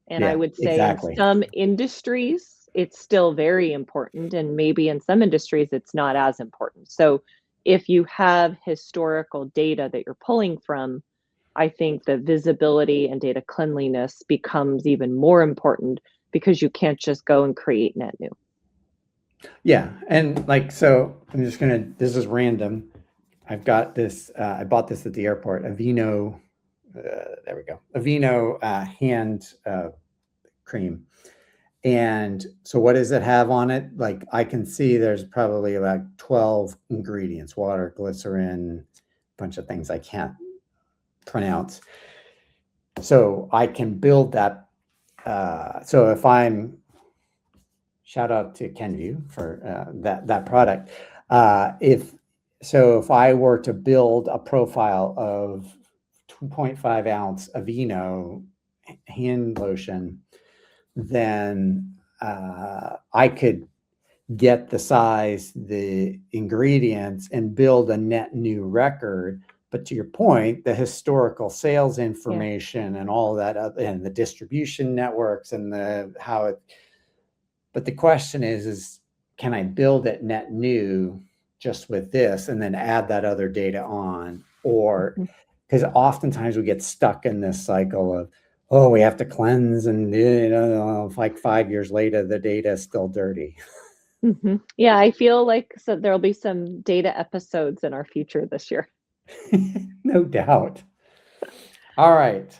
And I would say exactly. In some industries, it's still very important, and maybe in some industries, it's not as important. So if you have historical data that you're pulling from, I think the visibility and data cleanliness becomes even more important, because you can't just go and create net new. Yeah, and like, so I'm just gonna, this is random. I've got this, I bought this at the airport, Aveeno, there we go, Aveeno hand cream. And so what does it have on it? Like, I can see there's probably about 12 ingredients: water, glycerin, a bunch of things I can't pronounce. So I can build that. So if I'm, shout out to Kenvue for that product. If I were to build a profile of 2.5 ounce Aveeno hand lotion, then I could get the size, the ingredients, and build a net new record. But to your point, the historical sales information and all that, and the distribution networks and but the question is, can I build it net new just with this, and then add that other data on? Or, because oftentimes we get stuck in this cycle of, oh, we have to cleanse, and like 5 years later, the data is still dirty. Yeah, I feel like there'll be some data episodes in our future this year. No doubt. All right.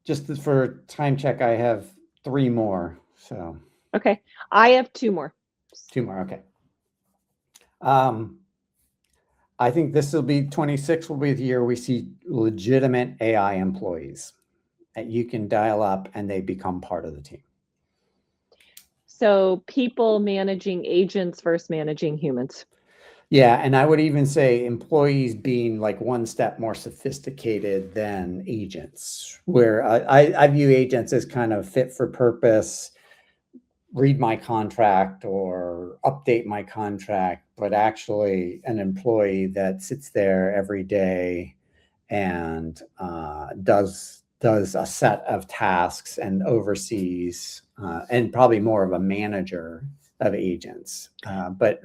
Just for time check, I have 3 more. So Okay, I have 2 more. 2 more. Okay. I think this will be 26 will be the year we see legitimate AI employees that you can dial up and they become part of the team. So people managing agents versus managing humans. Yeah, and I would even say employees being like one step more sophisticated than agents, where I view agents as kind of fit for purpose, read my contract or update my contract, but actually an employee that sits there every day and does a set of tasks and oversees, and probably more of a manager of agents, but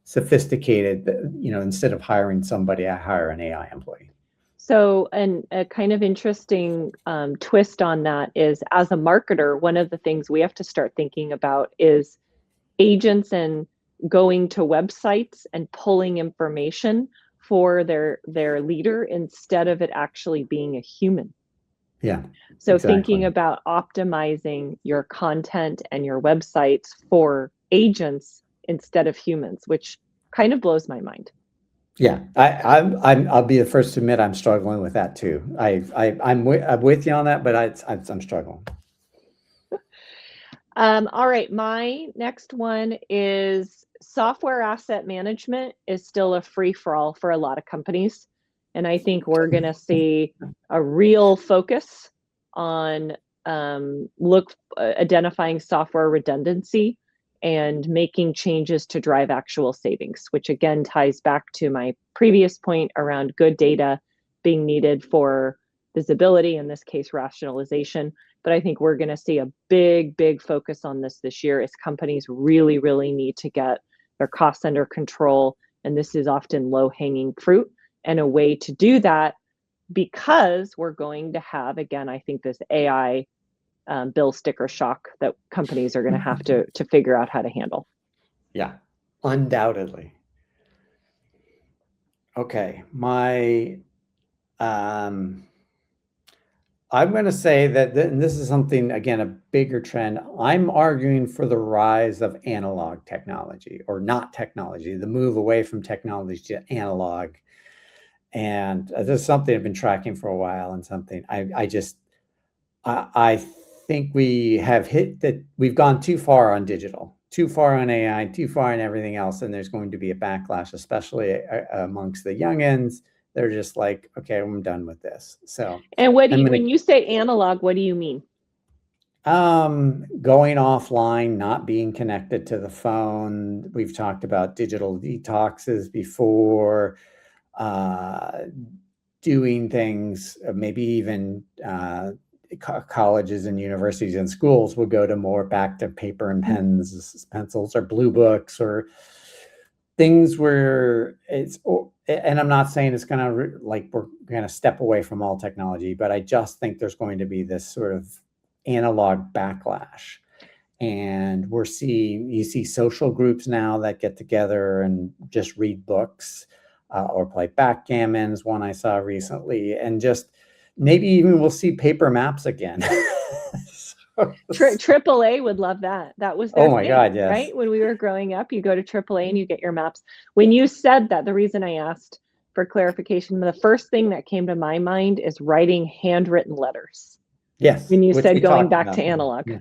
sophisticated. Instead of hiring somebody, I hire an AI employee. So, and a kind of interesting twist on that is, as a marketer, one of the things we have to start thinking about is agents and going to websites and pulling information for their leader instead of it actually being a human. Yeah. So Exactly. thinking about optimizing your content and your websites for agents instead of humans, which kind of blows my mind. Yeah, I'll be the first to admit I'm struggling with that too. I'm with you on that, but I'm struggling. All right, my next one is software asset management is still a free-for-all for a lot of companies. And I think we're going to see a real focus on identifying software redundancy and making changes to drive actual savings, which again ties back to my previous point around good data being needed for visibility, in this case, rationalization. But I think we're going to see a big focus on this year as companies really need to get their costs under control. And this is often low-hanging fruit. And a way to do that, because we're going to have, again, I think this AI bill sticker shock that companies are going to have to figure out how to handle. Yeah, undoubtedly. Okay, I'm going to say that and this is something, again, a bigger trend. I'm arguing for the rise of analog technology, or not technology, the move away from technology to analog. And this is something I've been tracking for a while, and something I think we have hit that we've gone too far on digital, too far on AI, too far on everything else, and there's going to be a backlash, especially amongst the youngins. They're just like, okay, I'm done with this. So, and when you say analog, what do you mean? Going offline, not being connected to the phone. We've talked about digital detoxes before. Doing things, maybe even colleges and universities and schools will go to more back to paper and pencils or blue books, or things where and I'm not saying it's going to we're going to step away from all technology, but I just think there's going to be this sort of analog backlash. And you see social groups now that get together and just read books, or play backgammon is one I saw recently, and just maybe even we'll see paper maps again. AAA would love that. That was their thing, God, yes. right? When we were growing up, you go to AAA and you get your maps. When you said that, the reason I asked for clarification, the first thing that came to my mind is writing handwritten letters. Yes. When you said going back to analog. Yeah.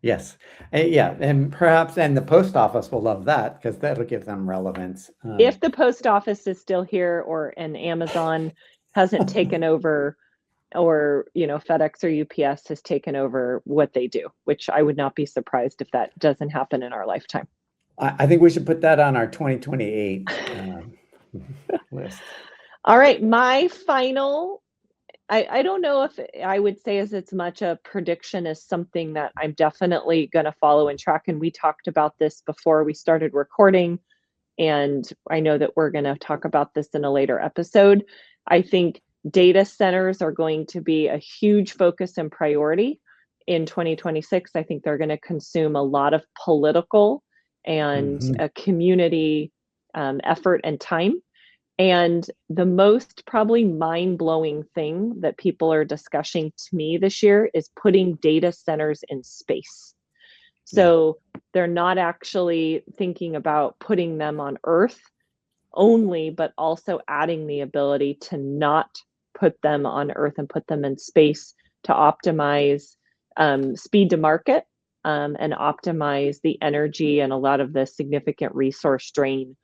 Yes. And perhaps the post office will love that, because that'll give them relevance. If the post office is still here, and Amazon hasn't taken over, or FedEx or UPS has taken over what they do, which I would not be surprised if that doesn't happen in our lifetime. I think we should put that on our 2028 list. All right, my final, I don't know if I would say as it's much a prediction as something that I'm definitely going to follow and track. And we talked about this before we started recording, and I know that we're going to talk about this in a later episode. I think data centers are going to be a huge focus and priority. in 2026, I think they're going to consume a lot of political and community effort and time. And the most probably mind-blowing thing that people are discussing to me this year is putting data centers in space. So they're not actually thinking about putting them on Earth only, but also adding the ability to not put them on Earth and put them in space to optimize speed to market and optimize the energy and a lot of the significant resource drain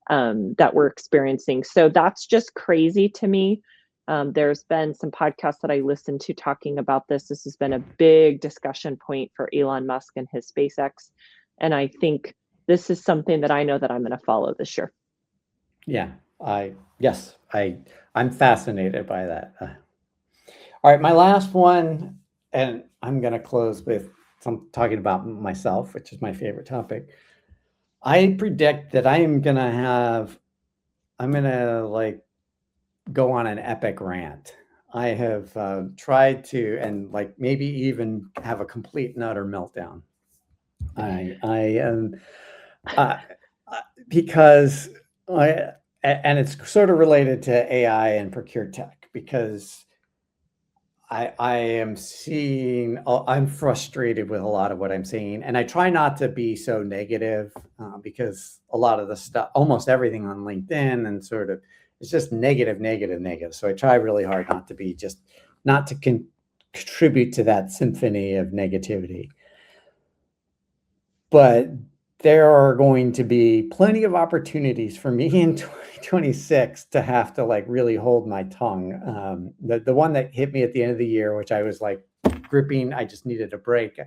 that we're experiencing. So that's just crazy to me. There's been some podcasts that I listened to talking about this. This has been a big discussion point for Elon Musk and his SpaceX. And I think this is something that I know that I'm going to follow this year. Yeah, I'm fascinated by that. All right, my last one, and I'm going to close with some talking about myself, which is my favorite topic. I predict that I'm going to like go on an epic rant. I have tried to, and like maybe even have a complete and utter meltdown. I am because and it's sort of related to AI and procure tech, because I am seeing, I'm frustrated with a lot of what I'm seeing, and I try not to be so negative because a lot of the stuff, almost everything on LinkedIn and sort of, it's just negative. So I try really hard not to contribute to that symphony of negativity. But there are going to be plenty of opportunities for me in 2026 to have to like really hold my tongue. The one that hit me at the end of the year, which I was like gripping, I just needed a break,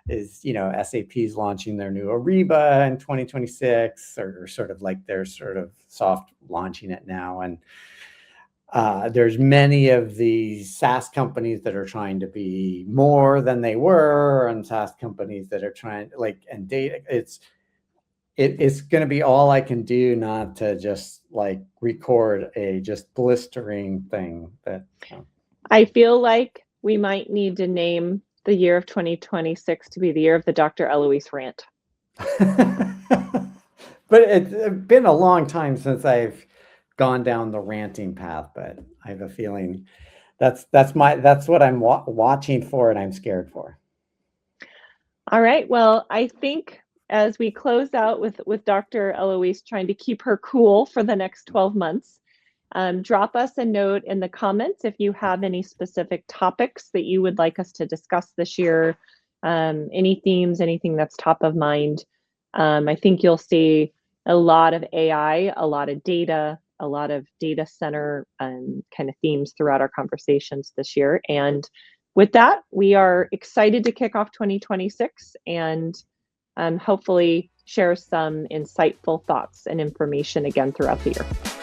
is, SAP's launching their new Ariba in 2026, or sort of like they're sort of soft launching it now. And there's many of these SaaS companies that are trying to be more than they were, and SaaS companies that are trying and data. It's going to be all I can do not to just like record a just blistering thing that. I feel like we might need to name the year of 2026 to be the year of the Dr. Elouise rant. But it's been a long time since I've gone down the ranting path, but I have a feeling that's what I'm watching for, and I'm scared for. All right. Well, I think as we close out with Dr. Elouise trying to keep her cool for the next 12 months, drop us a note in the comments if you have any specific topics that you would like us to discuss this year, any themes, anything that's top of mind. I think you'll see a lot of AI, a lot of data, a lot of data center kind of themes throughout our conversations this year. And with that, we are excited to kick off 2026 and hopefully share some insightful thoughts and information again throughout the year.